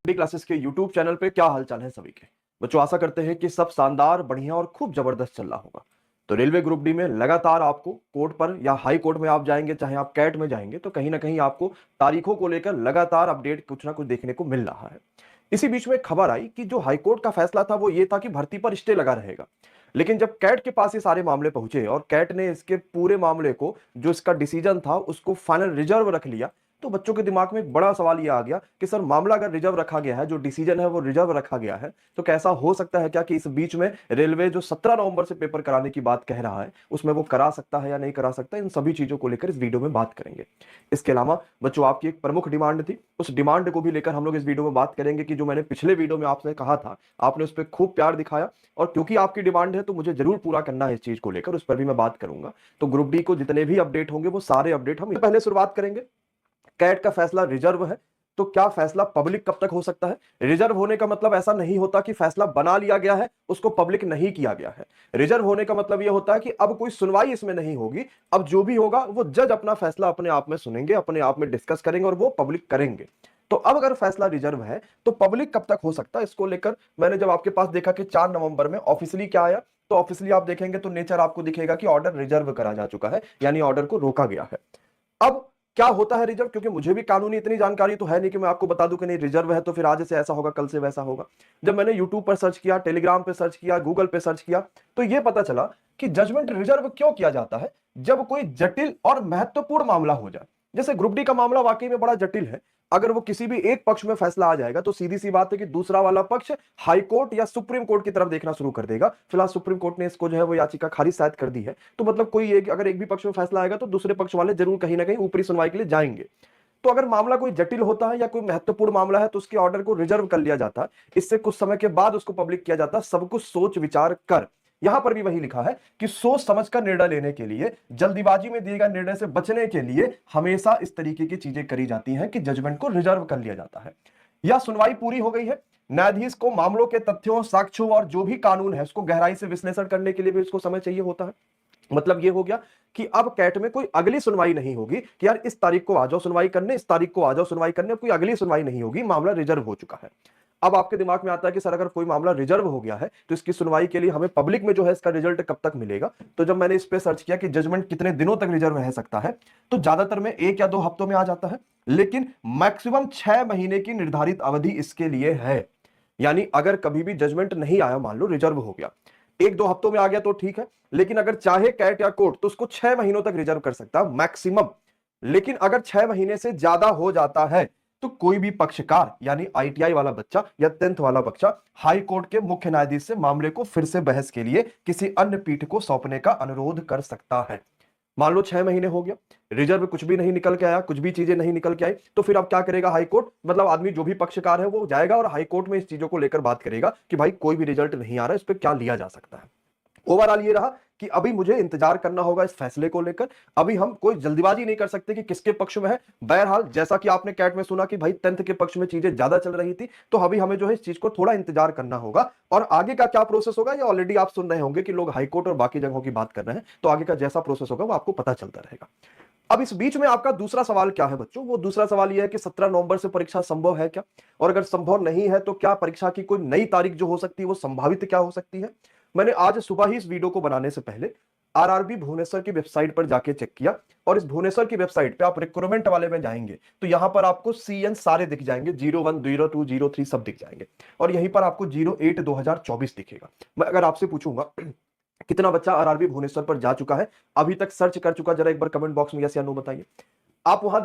D classes के YouTube channel पे क्या हालचाल है सभी के बच्चों। आशा करते हैं कि सब शानदार, बढ़िया और खूब जबरदस्त चल रहा होगा। तो रेलवे ग्रुप डी में लगातार आपको कोर्ट पर या हाई कोर्ट में आप जाएंगे, चाहे आप कैट में जाएंगे, तो कहीं ना कहीं आपको तारीखों को लेकर लगातार अपडेट कुछ ना कुछ देखने को मिल रहा है। इसी बीच में खबर आई कि जो हाईकोर्ट का फैसला था वो ये था कि भर्ती पर स्टे लगा रहेगा। लेकिन जब कैट के पास ये सारे मामले पहुंचे और कैट ने इसके पूरे मामले को, जो इसका डिसीजन था, उसको फाइनल रिजर्व रख लिया, तो बच्चों के दिमाग में एक बड़ा सवाल ये आ गया कि सर, मामला अगर रिजर्व रखा गया है, जो डिसीजन है वो रिजर्व रखा गया है, तो कैसा हो सकता है क्या कि इस बीच में रेलवे जो 17 नवंबर से पेपर कराने की बात कह रहा है, उसमें वो करा सकता है या नहीं करा सकता। इन सभी चीजों को लेकर इस वीडियो में बात करेंगे। इसके अलावा बच्चों, आपकी एक प्रमुख डिमांड थी, उस डिमांड को भी लेकर हम लोग इस वीडियो में बात करेंगे कि जो मैंने पिछले वीडियो में आपसे कहा था, आपने उस पर खूब प्यार दिखाया, और क्योंकि आपकी डिमांड है तो मुझे जरूर पूरा करना है इस चीज को लेकर, उस पर भी मैं बात करूंगा। तो ग्रुप डी को जितने भी अपडेट होंगे वो सारे अपडेट हम पहले शुरुआत करेंगे। कैट का फैसला रिजर्व है, तो क्या फैसला पब्लिक कब तक हो सकता है? रिजर्व होने का मतलब ऐसा नहीं होता कि फैसला बना लिया गया है, उसको पब्लिक नहीं किया गया है। रिजर्व होने का मतलब यह होता है कि अब कोई सुनवाई इसमें नहीं होगी। अब जो भी होगा वो जज अपना फैसला अपने आप में सुनेंगे, अपने आप में डिस्कस करेंगे और वो पब्लिक करेंगे। तो अब अगर फैसला रिजर्व है तो पब्लिक कब तक हो सकता है, इसको लेकर मैंने जब आपके पास देखा कि 4 नवंबर में ऑफिशियली क्या आया, तो ऑफिशियली आप देखेंगे तो नेचर आपको दिखेगा कि ऑर्डर रिजर्व करा जा चुका है, यानी ऑर्डर को रोका गया है। अब क्या होता है रिजर्व, क्योंकि मुझे भी कानूनी इतनी जानकारी तो है नहीं कि मैं आपको बता दूं कि नहीं रिजर्व है तो फिर आज से ऐसा होगा, कल से वैसा होगा। जब मैंने यूट्यूब पर सर्च किया, टेलीग्राम पे सर्च किया, गूगल पे सर्च किया, तो यह पता चला कि जजमेंट रिजर्व क्यों किया जाता है जब कोई जटिल और महत्वपूर्ण मामला हो जाए। जैसे ग्रुप डी का मामला वाकई में बड़ा जटिल है। अगर वो किसी भी एक पक्ष में फैसला आ जाएगा तो सीधी सी बात है कि दूसरा वाला पक्ष हाई कोर्ट या सुप्रीम कोर्ट की तरफ देखना शुरू कर देगा। फिलहाल सुप्रीम कोर्ट ने इसको जो है वो याचिका खारिज शायद कर दी है, तो मतलब कोई एक, अगर एक भी पक्ष में फैसला आएगा तो दूसरे पक्ष वाले जरूर कहीं ना कहीं ऊपरी सुनवाई के लिए जाएंगे। तो अगर मामला कोई जटिल होता है या कोई महत्वपूर्ण मामला है तो उसके ऑर्डर को रिजर्व कर लिया जाता है। इससे कुछ समय के बाद उसको पब्लिक किया जाता है, सब कुछ सोच विचार कर। यहां पर भी वही लिखा है कि सोच समझ कर निर्णय लेने के लिए, जल्दीबाजी में दिए गए निर्णय से बचने के लिए हमेशा इस तरीके की चीजें करी जाती हैं कि जजमेंट को रिजर्व कर लिया जाता है। या सुनवाई पूरी हो गई है, न्यायाधीश को मामलों के तथ्यों, साक्ष्यों और जो भी कानून है उसको गहराई से विश्लेषण करने के लिए भी उसको समय चाहिए होता है। मतलब ये हो गया कि अब कैट में कोई अगली सुनवाई नहीं होगी कि यार इस तारीख को आ जाओ सुनवाई करने, इस तारीख को आ जाओ सुनवाई करने, कोई अगली सुनवाई नहीं होगी, मामला रिजर्व हो चुका है। अब आपके दिमाग में आता है कि सर, अगर कोई मामला रिजर्व हो गया है तो इसकी सुनवाई के लिए हमें पब्लिक में जो है इसका रिजल्ट कब तक मिलेगा। तो जब मैंने इस पे सर्च किया कि जजमेंट कितने दिनों तक रिजर्व रह सकता है, तो ज्यादातर में 1 या 2 हफ्तों में आ जाता है, लेकिन मैक्सिमम 6 महीने की निर्धारित अवधि इसके लिए है। यानी अगर कभी भी जजमेंट नहीं आया, मान लो रिजर्व हो गया, 1-2 हफ्तों में आ गया तो ठीक है, लेकिन अगर चाहे कैट या कोर्ट तो उसको 6 महीनों तक रिजर्व कर सकता है मैक्सिमम। लेकिन अगर 6 महीने से ज्यादा हो जाता है तो कोई भी पक्षकार, यानी आईटीआई वाला बच्चा या 10th वाला बच्चा, हाई कोर्ट के मुख्य न्यायाधीश से मामले को फिर से बहस के लिए किसी अन्य पीठ को सौंपने का अनुरोध कर सकता है। मान लो 6 महीने हो गया, रिजर्व कुछ भी नहीं निकल के आया, कुछ भी चीजें नहीं निकल के आई, तो फिर अब क्या करेगा हाई कोर्ट? मतलब आदमी जो भी पक्षकार है वो जाएगा और हाई कोर्ट में इस चीजों को लेकर बात करेगा कि भाई कोई भी रिजल्ट नहीं आ रहा है, इस पर क्या लिया जा सकता है। ओवरऑल ये रहा कि अभी मुझे इंतजार करना होगा इस फैसले को लेकर। अभी हम कोई जल्दीबाजी नहीं कर सकते कि किसके पक्ष में है। बहरहाल जैसा कि आपने कैट में सुना कि भाई 10th के पक्ष में चीजें ज्यादा चल रही थी, तो अभी हमें जो है इस चीज को थोड़ा इंतजार करना होगा। और आगे का क्या प्रोसेस होगा ये ऑलरेडी आप सुन रहे होंगे कि लोग हाईकोर्ट और बाकी जगहों की बात कर रहे हैं, तो आगे का जैसा प्रोसेस होगा वो आपको पता चलता रहेगा। अब इस बीच में आपका दूसरा सवाल क्या है बच्चों? वो दूसरा सवाल यह है कि 17 नवंबर से परीक्षा संभव है क्या, और अगर संभव नहीं है तो क्या परीक्षा की कोई नई तारीख जो हो सकती है वो संभावित क्या हो सकती है। मैंने आज सुबह ही इस वीडियो को बनाने से पहले आरआरबी भुवनेश्वर की वेबसाइट पर जाके चेक किया, और इस भुवनेश्वर की वेबसाइट पे आप रिक्रूटमेंट वाले में जाएंगे तो यहां पर आपको सीएन सारे दिख जाएंगे, 01, 02, 03 सब दिख जाएंगे, और यहीं पर आपको 08/2024 दिखेगा। मैं अगर आपसे पूछूंगा कितना बच्चा आरआरबी भुवनेश्वर पर जा चुका है, अभी तक सर्च कर चुका, जरा एक बार कमेंट बॉक्स में यस या नो बताइए। आप वहां